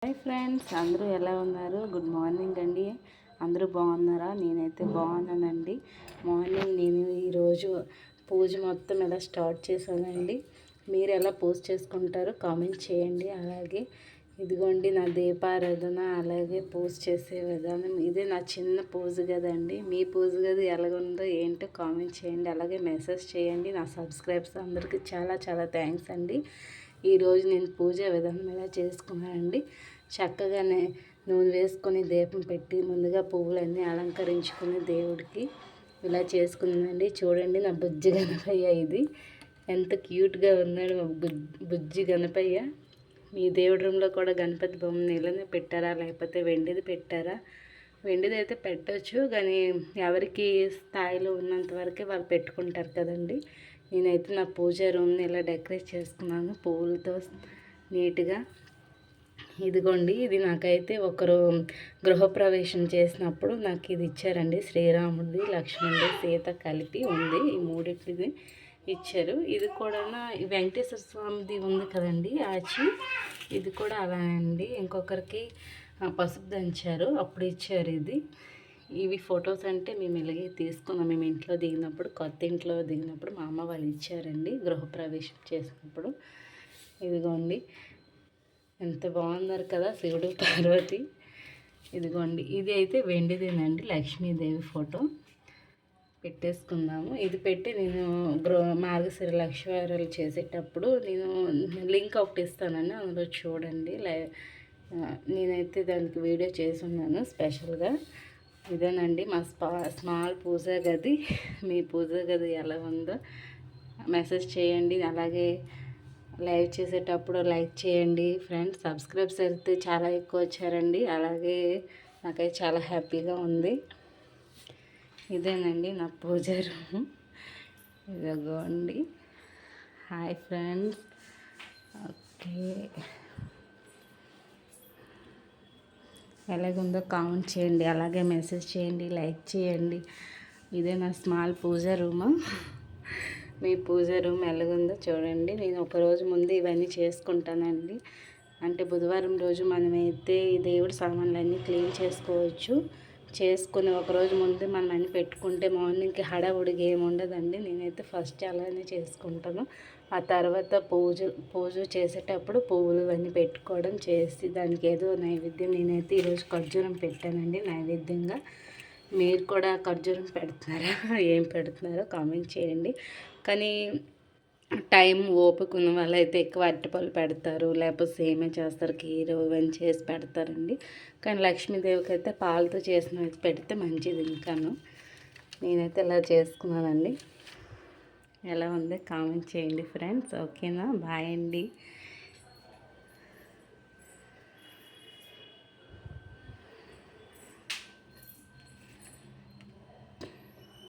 Hi friends, అందరూ ఎలా ఉన్నారు? గుడ్ మార్నింగ్ అండి. అందరూ బాగున్నారా? నేనైతే బాగున్నానండి. మార్నింగ్ నేను ఈరోజు పూజ మొత్తం ఎలా స్టార్ట్ చేశానండి. మీరు ఎలా పూజ చేసుకుంటారో కామెంట్ చేయండి. అలాగే ఇదిగోండి నా దీపారాధన, అలాగే పూజ చేసే విధానం. ఇదే నా చిన్న పూజ కదండి. మీ పూజ గది ఎలాగుందో ఏంటో కామెంట్ చేయండి. అలాగే మెసేజ్ చేయండి. నా సబ్స్క్రైబర్స్ అందరికీ చాలా చాలా థ్యాంక్స్ అండి. ఈరోజు నేను పూజ విధానం ఎలా చేసుకున్నానండి. చక్కగానే నూనె వేసుకొని దీపం పెట్టి ముందుగా పువ్వులన్నీ అలంకరించుకుని దేవుడికి ఇలా చేసుకున్నానండి. చూడండి నా బుజ్జి గణపయ్య, ఇది ఎంత క్యూట్గా ఉన్నాడు బుజ్జి గణపయ్య. మీ దేవుడి రూమ్లో కూడా గణపతి బొమ్మ నీళ్ళని పెట్టారా, లేకపోతే వెండిది పెట్టారా? వెండిది అయితే పెట్టవచ్చు, కానీ ఎవరికి స్థాయిలో ఉన్నంత వరకే వాళ్ళు పెట్టుకుంటారు కదండి. నేనైతే నా పూజ రూమ్ని ఇలా డెకరేట్ చేసుకున్నాను పువ్వులతో నీట్గా. ఇదిగోండి, ఇది నాకైతే ఒకరు గృహప్రవేశం చేసినప్పుడు నాకు ఇది ఇచ్చారండి. శ్రీరాముడి, లక్ష్మణుడి, సీత కలిపి ఉంది. ఈ మూడింటిని ఇచ్చారు. ఇది కూడా వెంకటేశ్వర స్వామిది ఉంది కదండి ఆచి, ఇది కూడా అలా అండి. ఇంకొకరికి పసుపు దంచారు, అప్పుడు ఇచ్చారు ఇది. ఇవి ఫొటోస్ అంటే మేము ఇలాగే తీసుకున్నాం. మేము ఇంట్లో దిగినప్పుడు, కొత్త ఇంట్లో దిగినప్పుడు మా అమ్మ వాళ్ళు ఇచ్చారండి గృహప్రవేశం చేసినప్పుడు. ఇదిగోండి, ఎంత బాగున్నారు కదా శివుడు పార్వతి. ఇదిగోండి, ఇది అయితే వెండిదేనండి, లక్ష్మీదేవి ఫోటో పెట్టేసుకుందాము. ఇది పెట్టి నేను మార్గశిర లక్ష్మీవారాలు చేసేటప్పుడు నేను లింక్ ఒకటి ఇస్తానండి, అందులో చూడండి. నేనైతే దానికి వీడియో చేసి ఉన్నాను స్పెషల్గా. ఇదేనండి మా స్మాల్ పూజ గది. మీ పూజ గది ఎలా ఉందో మెసేజ్ చేయండి. అలాగే లైవ్ చేసేటప్పుడు లైక్ చేయండి ఫ్రెండ్స్. సబ్స్క్రైబ్స్ అయితే చాలా ఎక్కువ వచ్చారండి. అలాగే నాకైతే చాలా హ్యాపీగా ఉంది. ఇదేనండి నా పూజ రూమ్. ఇదిగోండి. Hi friends. ఓకే, ఎలాగుందో కామెంట్ చేయండి. అలాగే మెసేజ్ చేయండి, లైక్ చేయండి. ఇదే నా స్మాల్ పూజ రూమ్. మీ పూజ రూమ్ ఎలాగుందో చూడండి. నేను ఒకరోజు ముందు ఇవన్నీ చేసుకుంటానండి. అంటే బుధవారం రోజు మనమైతే ఈ దేవుడి సామాన్లన్నీ క్లీన్ చేసుకోవచ్చు. చేసుకుని ఒకరోజు ముందు మనం అన్నీ పెట్టుకుంటే మార్నింగ్కి హడావుడిగా ఏమి ఉండదండి. నేనైతే ఫస్ట్ అలానే చేసుకుంటాను. ఆ తర్వాత పూజ చేసేటప్పుడు పువ్వులు అన్నీ పెట్టుకోవడం చేసి దానికి ఏదో నైవేద్యం. నేనైతే ఈరోజు ఖర్జూరం పెట్టానండి నైవేద్యంగా. మీరు కూడా ఖర్జూరం పెడుతున్నారా? ఏం పెడుతున్నారో కామెంట్ చేయండి. కానీ టైం ఓపిక ఉన్న వాళ్ళు అయితే ఎక్కువ అరటిపళ్ళు పెడతారు, లేకపోతే సేమే చేస్తారు, కీరు ఇవన్నీ చేసి పెడతారండి. కానీ లక్ష్మీదేవికి అయితే పాలతో చేసినవి పెడితే మంచిది. ఇంకాను నేనైతే ఇలా చేసుకున్నానండి. ఎలా ఉంది కామెంట్ చేయండి ఫ్రెండ్స్. ఓకేనా? బాయ్ అండి.